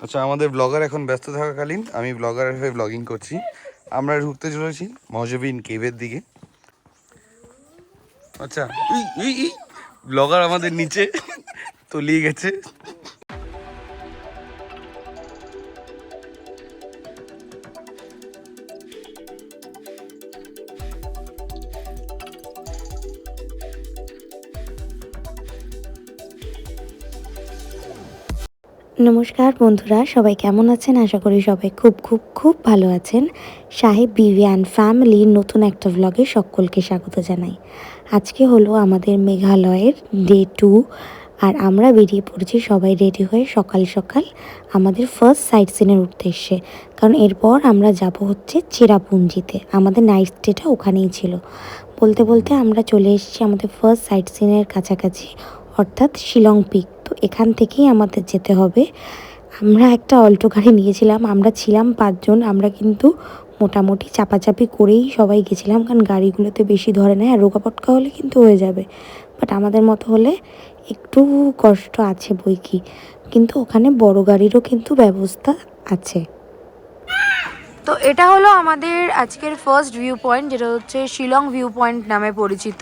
আচ্ছা, আমাদের ব্লগার এখন ব্যস্ত থাকাকালীন আমি ব্লগারের হয়ে ব্লগিং করছি। আমরা ঢুকতে চলেছি মজবিন কেভের দিকে। আচ্ছা, ব্লগার আমাদের নিচে তলিয়ে গেছে। নমস্কার বন্ধুরা, সবাই কেমন আছেন? আশা করি সবাই খুব খুব খুব ভালো আছেন। সাহেব বিবি অ্যান্ড ফ্যামিলির নতুন একটা ব্লগে সকলকে স্বাগত জানাই। আজকে হলো আমাদের মেঘালয়ের ডে 2 আর আমরা বেরিয়ে পড়েছি সবাই রেডি হয়ে সকাল সকাল আমাদের ফার্স্ট সাইট সিনের উদ্দেশ্যে। কারণ এরপর আমরা যাব হচ্ছে চেরাপুঞ্জিতে, আমাদের নাইট স্টেটা ওখানেই ছিল। বলতে বলতে আমরা চলে এসেছি আমাদের ফার্স্ট সাইট সিনের কাছাকাছি, অর্থাৎ শিলং পিক। তো এখান থেকেই আমাদের যেতে হবে। আমরা একটা অল্টো গাড়ি নিয়েছিলাম, আমরা ছিলাম 5 জন। আমরা কিন্তু মোটামুটি চাপাচাপি করেই সবাই গেছিলাম, কারণ গাড়িগুলোতে বেশি ধরে না। আর রোগাপটকা হলে কিন্তু হয়ে যাবে, বাট আমাদের মতো হলে একটু কষ্ট আছে বই কি, কিন্তু ওখানে বড় গাড়িরও কিন্তু ব্যবস্থা আছে। তো এটা হলো আমাদের আজকের ফার্স্ট ভিউ পয়েন্ট, যেটা হচ্ছে শিলং ভিউ পয়েন্ট নামে পরিচিত।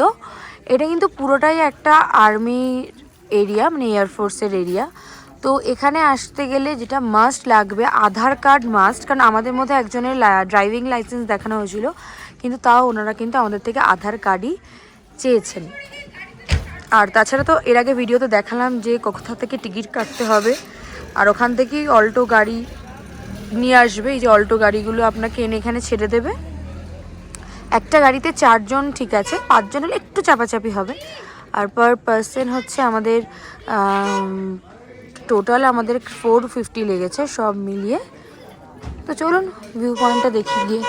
এটা কিন্তু পুরোটাই একটা আর্মি এরিয়া, মানে এয়ারফোর্সের এরিয়া। তো এখানে আসতে গেলে যেটা মাস্ট লাগবে, আধার কার্ড মাস্ট। কারণ আমাদের মধ্যে একজনের ড্রাইভিং লাইসেন্স দেখানো হয়েছিল, কিন্তু তাও ওনারা কিন্তু আমাদের থেকে আধার কার্ডই চেয়েছেন। আর তাছাড়া তো এর আগে ভিডিওতে দেখালাম যে কোথা থেকে টিকিট কাটতে হবে, আর ওখান থেকেই অল্টো গাড়ি নিয়ে আসবে। এই যে অল্টো গাড়িগুলো আপনাকে এনে এখানে ছেড়ে দেবে। একটা গাড়িতে 4 জন ঠিক আছে, 5 জন হলে একটু চাপাচাপি হবে। আর পার পার্সন হচ্ছে আমাদের টোটাল আমাদের 450 লেগেছে সব মিলিয়ে। তো চলুন ভিউ পয়েন্টটা দেখি গিয়ে।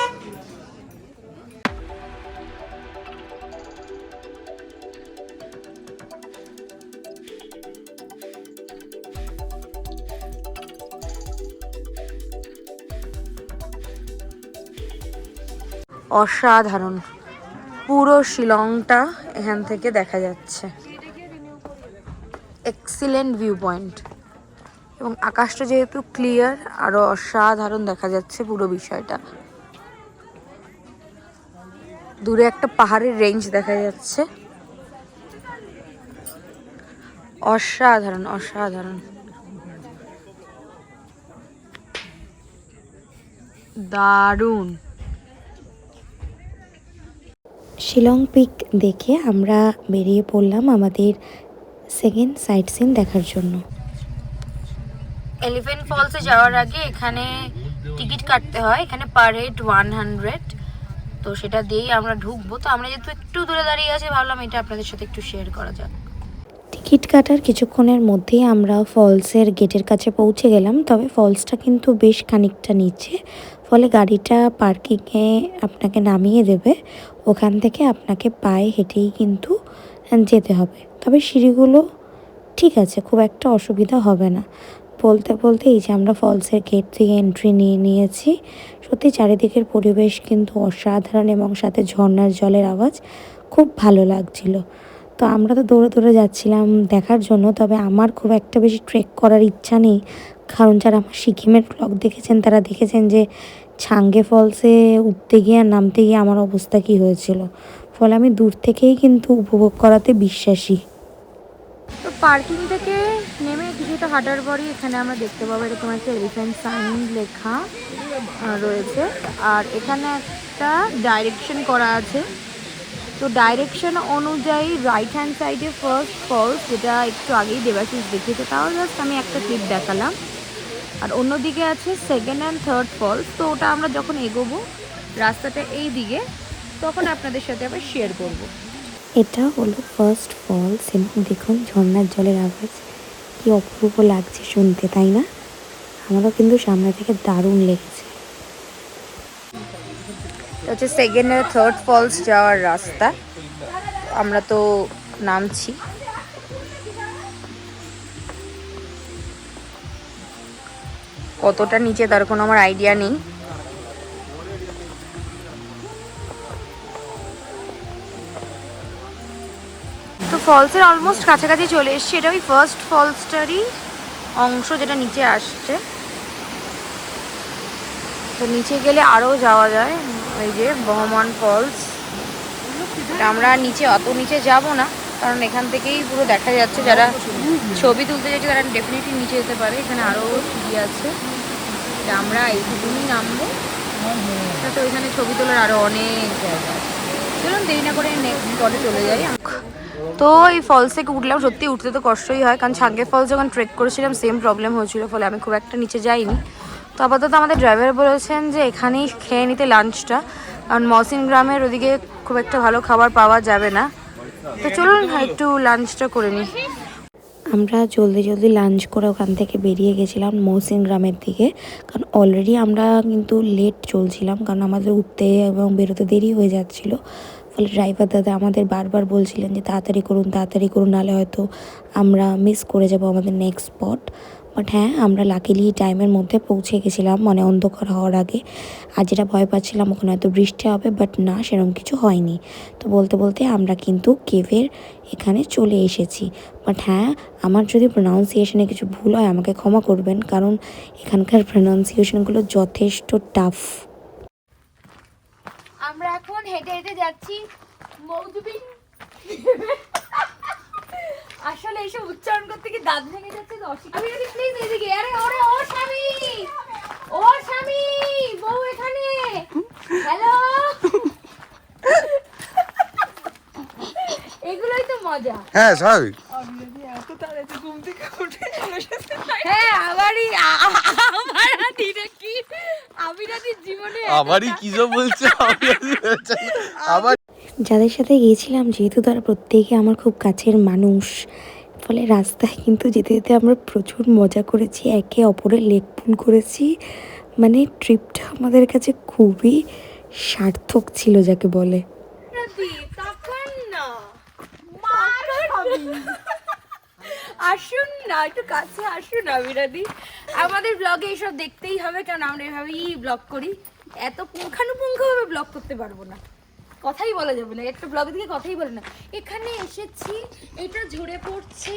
অসাধারণ, পুরো শিলংটা এখান থেকে দেখা যাচ্ছে। এক্সিলেন্ট ভিউ পয়েন্ট, এবং আকাশটা যেহেতু ক্লিয়ার, আরো অসাধারণ দেখা যাচ্ছে পুরো বিষয়টা। দূরে একটা পাহাড়ের রেঞ্জ দেখা যাচ্ছে, অসাধারণ অসাধারণ, দারুণ। শিলং পিক দেখে আমরা বেরিয়ে পড়লাম আমাদের সেকেন্ড সাইট সিন দেখার জন্য। এলিফ্যান্ট ফলসে যাওয়ার আগে এখানে টিকিট কাটতে হয়, এখানে পার হেড 100। তো সেটা দিয়েই আমরা ঢুকবো। তো আমরা যেহেতু একটু দূরে দাঁড়িয়ে আছি, ভাবলাম এটা আপনাদের সাথে একটু শেয়ার করা যাক। টিকিট কাটার কিছুক্ষণের মধ্যেই আমরা ফলসের গেটের কাছে পৌঁছে গেলাম, তবে ফলসটা কিন্তু বেশ খানিকটা নিচে, ফলে গাড়িটা পার্কিংয়ে আপনাকে নামিয়ে দেবে। ওখান থেকে আপনাকে পায়ে হেঁটেই কিন্তু যেতে হবে, তবে সিঁড়িগুলো ঠিক আছে, খুব একটা অসুবিধা হবে না। বলতে বলতে এই যে আমরা ফলসের গেট থেকে এন্ট্রি নিয়ে নিয়েছি। সত্যি চারিদিকের পরিবেশ কিন্তু অসাধারণ, এবং সাথে ঝর্ণার জলের আওয়াজ খুব ভালো লাগছিল। তো আমরা তো দৌড়ে দৌড়ে যাচ্ছিলাম দেখার জন্য, তবে আমার খুব একটা বেশি ট্রেক করার ইচ্ছা নেই। কারণ যারা আমার সিকিমের ব্লগ দেখেছেন তারা দেখেছেন যে ছাঙ্গে ফলসে উঠতে গিয়ে আর নামতে গিয়ে আমার অবস্থা কী হয়েছিল। ফলে আমি দূর থেকেই কিন্তু উপভোগ করাতে বিশ্বাসী। তো পার্কিং থেকে নেমে কিছুটা হাঁটার পরই এখানে আমরা দেখতে পাবো এরকম একটা এলিফ্যান্ট সাইন লেখা রয়েছে। আর এখানে একটা ডাইরেকশন করা আছে। তো ডাইরেকশন অনুযায়ী রাইট হ্যান্ড সাইডে ফার্স্ট ফলস, যেটা একটু আগেই দেবাশিস দেখিয়েছে, তাও জাস্ট আমি একটা ক্লিপ দেখালাম। আর অন্যদিকে আছে সেকেন্ড অ্যান্ড থার্ড ফলস। তো ওটা আমরা যখন এগোবো রাস্তাটা এই দিকে, তখন আপনাদের সাথে আবার শেয়ার করবো। এটা হলো ফার্স্ট ফলস, এবং দেখুন ঝর্ণার জলের আওয়াজ কি অপূর্ব লাগছে শুনতে, তাই না? আমারও কিন্তু সামনে থেকে দারুণ লেগেছে। এটা হচ্ছে সেকেন্ড আর থার্ড ফলস যাওয়ার রাস্তা। আমরা তো নামছি। কতটা নিচে তার কোনো আমার আইডিয়া নেই। তো ফলসের অলমোস্ট কাছাকাছি চলে এসেছি। এটা ওই ফার্স্ট ফলসটারই অংশ যেটা নিচে আসছে। তো নিচে গেলে আরও যাওয়া যায়, এই যে বহমান ফলস। আমরা নিচে অত নিচে যাব না, কারণ এখান থেকেই পুরো দেখা যাচ্ছে। যারা ছবি তুলতে যাচ্ছে তারা ডেফিনেটলি নিচে যেতে পারে, এখানে আরও সিঁড়ি আছে। আমরা এইটুকুনি নামবো, তো ওইখানে ছবি তোলার আরও অনেক জায়গা আছে। চলুন দেরি না করে নেক্সট স্পটে চলে যাই। তো এই ফলস থেকে উঠলাম, সত্যি উঠতে তো কষ্টই হয়, কারণ ছাঙ্গে ফলস যখন ট্রেক করেছিলাম সেম প্রবলেম হয়েছিল, ফলে আমি খুব একটা নিচে যাইনি। তো আপাতত আমাদের ড্রাইভার বলেছেন যে এখানেই খেয়ে নিতে লাঞ্চটা, কারণ মহসিন গ্রামের ওদিকে খুব একটা ভালো খাবার পাওয়া যাবে না। তো চলুন একটু লাঞ্চটা করে নিই। আমরা জলদি জলদি লাঞ্চ করে ওখান থেকে বেরিয়ে গেছিলাম মহসিন গ্রামের দিকে, কারণ অলরেডি আমরা কিন্তু লেট চলছিলাম, কারণ আমাদের উঠতে এবং বেরোতে দেরি হয়ে যাচ্ছিল। ফলে ড্রাইভার দাদা আমাদের বারবার বলছিলেন যে তাড়াতাড়ি করুন, নাহলে হয়তো আমরা মিস করে যাব আমাদের নেক্সট স্পট। বাট হ্যাঁ, আমরা লাকিলি টাইমের মধ্যে পৌঁছে গেছিলাম, মানে অন্ধকার হওয়ার আগে। আর যেটা ভয় পাচ্ছিলাম ওখানে হয়তো বৃষ্টি হবে, বাট না, সেরকম কিছু হয়নি। তো বলতে বলতে আমরা কিন্তু কেভের এখানে চলে এসেছি। বাট হ্যাঁ, আমার যদি প্রোনাউন্সিয়েশনে কিছু ভুল হয় আমাকে ক্ষমা করবেন, কারণ এখানকার প্রোনাউন্সিয়েশনগুলো যথেষ্ট টাফ। আমরা এখন হেঁটে হেঁটে যাচ্ছি মৌজুবিন। আসলে এসব উচ্চারণ করতে গিয়ে দাঁত ভেঙে যাচ্ছে তো অস্বীকার। আমি যদি প্লিজ এদিকে, আরে ওরে ও স্বামী, ও স্বামী, বউ এখানে, হ্যালো। এগুলোই তো মজা। হ্যাঁ স্বাভাবিক। হ্যাঁ আবারই জীবনে আবারই কি সব বলছে, আবার যাদের সাথে গিয়েছিলাম, যেহেতু তারা প্রত্যেকে আমার খুব কাছের মানুষ, ফলে রাস্তায় কিন্তু যেতে যেতে আমরা প্রচুর মজা করেছি, একে অপরের লেগ পুল করেছি। মানে ট্রিপটা আমাদের কাছে খুবই সার্থক ছিল যাকে বলে। আসুন না, একটু কাছে আসুন আবিরাদি। আমাদের ব্লগে এইসব দেখতেই হবে, কারণ আমরা এভাবেই ব্লগ করি। এত পুঙ্খানুপুঙ্খভাবে ব্লগ করতে পারবো না, কথাই বলা যাবে না, একটা ব্লগ থেকে কথাই বলে না। এখানে এসেছি, এটা ঝরে পড়ছে,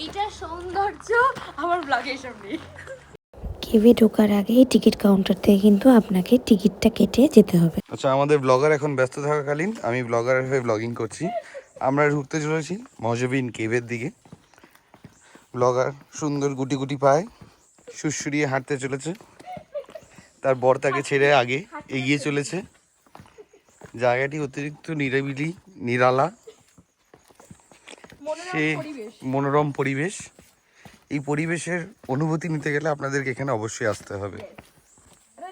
এটা সৌন্দর্য, আমার ব্লগে এসব নেই। কেভে ঢোকার আগে টিকিট কাউন্টার থেকে কিন্তু আপনাকে টিকিটটা কেটে যেতে হবে। আচ্ছা, আমাদের ব্লগার এখন ব্যস্ত থাকাকালীন আমি ব্লগারের হয়ে ব্লগিং করছি। আমরা ঢুকতে চলেছি মহজবিন কেভের দিকে। ব্লগার সুন্দর গুটি গুটি পায় সুরসুরিয়ে হাঁটতে চলেছে, তার বর তাকে ছেড়ে আগে এগিয়ে চলেছে। জায়গাটি অতিরিক্ত নিরিবিলি, নিরালা, সে মনোরম পরিবেশ। এই পরিবেশের অনুভূতি নিতে গেলে আপনাদেরকে এখানে অবশ্যই আসতে হবে।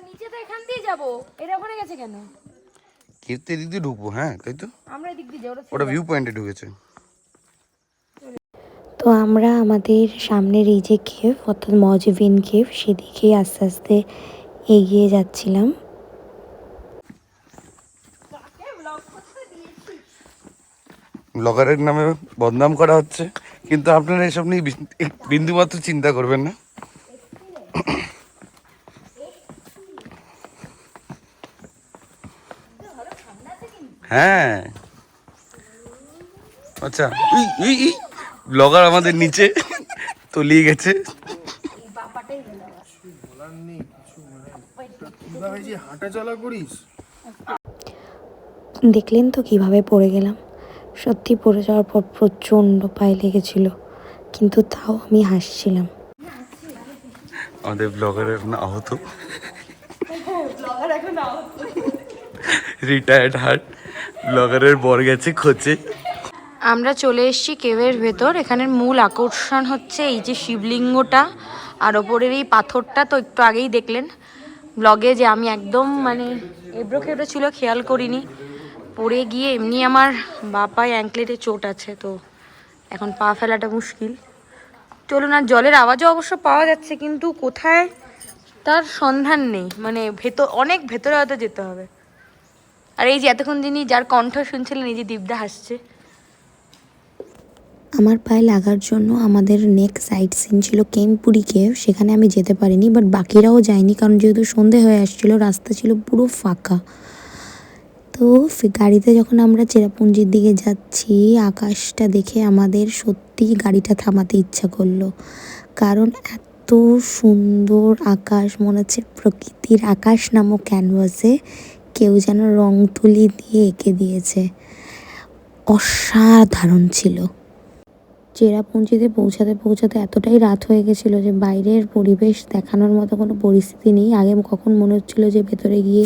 নিচে তো এখান দিয়ে যাবো, এটা ওখানে গেছে কেন? কেউ তো এদিক দিয়ে ঢুকবো, হ্যাঁ তাই তো, আমরা এদিক দিয়ে যাবো। ওটা ভিউ পয়েন্টে ঢুকেছে। তো আমরা আমাদের সামনের এই যে কেভ, অর্থাৎ মহজবিন কেভ, সেদিকেই আস্তে আস্তে এগিয়ে যাচ্ছিলাম। ব্লগারের নামে বদনাম করা হচ্ছে, কিন্তু আপনারা এসব নিয়ে বিন্দুমাত্র চিন্তা করবেন না। হ্যাঁ আচ্ছা, ব্লগার আমাদের নিচে তলিয়ে গেছে। দেখলেন তো কিভাবে পড়ে গেলাম। সত্যি পড়ে যাওয়ার পর প্রচণ্ড পায়ে লেগেছিল, কিন্তু তাও আমি হাসছিলাম। আমাদের ব্লগার এখন আহত, রিটায়ার্ড হার্ট। ব্লগারের বর গেছে খোঁজে। আমরা চলে এসেছি কেভের ভেতর। এখানের মূল আকর্ষণ হচ্ছে এই যে শিবলিঙ্গটা আর ওপরের এই পাথরটা। তো একটু আগেই দেখলেন ব্লগে যে আমি একদম মানে এবড়ো খেবড়ো ছিল, খেয়াল করিনি, পড়ে গিয়ে এমনি আমার বা পায়ে অ্যাঙ্কলেটে চোট আছে, তো এখন পা ফেলাটা মুশকিল। চলুন, আর জলের আওয়াজও অবশ্য পাওয়া যাচ্ছে, কিন্তু কোথায় তার সন্ধান নেই, মানে অনেক ভেতরে হয়তো যেতে হবে। আর এই যে এতক্ষণ যিনি যার কণ্ঠ শুনছিলেন, এই যে দীপদা হাসছে। আমার পায়ে লাগার জন্য আমাদের নেক্সট সাইট সিন ছিল কেমপুরি কেভ, সেখানে আমি যেতে পারিনি, বাট বাকিরাও যায়নি, কারণ যেহেতু সন্ধে হয়ে আসছিল, রাস্তা ছিল পুরো ফাঁকা। তো গাড়িতে যখন আমরা চেরাপুঞ্জির দিকে যাচ্ছি, আকাশটা দেখে আমাদের সত্যি গাড়িটা থামাতে ইচ্ছা করলো, কারণ এত এত সুন্দর আকাশ, মনে হচ্ছে প্রকৃতির আকাশ নামক ক্যানভাসে কেউ যেন রং তুলি দিয়ে এঁকে দিয়েছে। অসাধারণ ছিল। চেরাপুঞ্জিতে পৌঁছাতে পৌঁছাতে এতটাই রাত হয়ে গেছিলো যে বাইরের পরিবেশ দেখানোর মতো কোনো পরিস্থিতি নেই। আগে কখন মনে হচ্ছিলো যে ভেতরে গিয়ে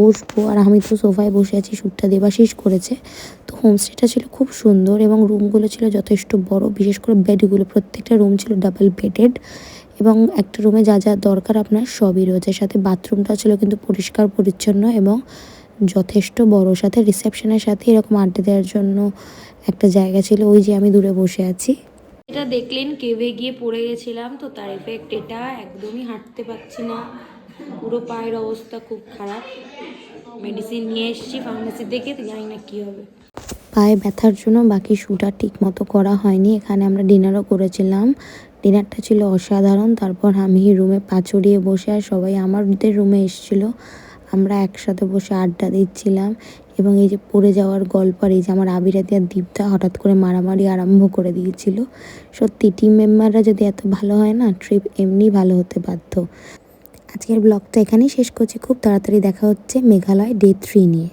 বসবো, আর আমি তো সোফায় বসে আছি, শ্যুটটা দেবাশিস করেছে। তো হোমস্টেটা ছিল খুব সুন্দর এবং রুমগুলো ছিল যথেষ্ট বড়, বিশেষ করে বেডগুলো, প্রত্যেকটা রুম ছিল ডাবল বেডেড এবং একটা রুমে যা যা দরকার আপনার সবই রয়েছে। সাথে বাথরুমটা ছিল কিন্তু পরিষ্কার পরিচ্ছন্ন এবং যথেষ্ট বড়। সাথে রিসেপশনের সাথে এরকম আড্ডা দেওয়ার জন্য একটা জায়গা ছিল, ওই যে আমি দূরে বসে আছি। এটা দেখলেন কেভে গিয়ে পড়ে গেছিলাম, তো তার এফেক্ট এটা, একদমই হাঁটতে পারছি না, পুরো পায়ের অবস্থা খুব খারাপ। মেডিসিন নিয়ে এসেছি ফার্মেসি থেকে, তো জানি না কী হবে। পায়ে ব্যথার জন্য বাকি শ্যুট আর ঠিক মতো করা হয়নি। এখানে আমরা ডিনারও করেছিলাম, ডিনারটা ছিল অসাধারণ। তারপর আমি রুমে পা চড়িয়ে বসে, আর সবাই আমাদের রুমে এসেছিলো, আমরা একসাথে বসে আড্ডা দিচ্ছিলাম। এবং এই যে পড়ে যাওয়ার গল্প, আর এই যে আমার আবিরাতি আর দীপদা হঠাৎ করে মারামারি আরম্ভ করে দিয়েছিল। সত্যি টিম মেম্বাররা যদি এত ভালো হয় না, ট্রিপ এমনি ভালো হতে বাধ্য। আজকের ব্লগটা এখানেই শেষ করছি। খুব তাড়াতাড়ি দেখা হচ্ছে মেঘালয় ডে 3 নিয়ে।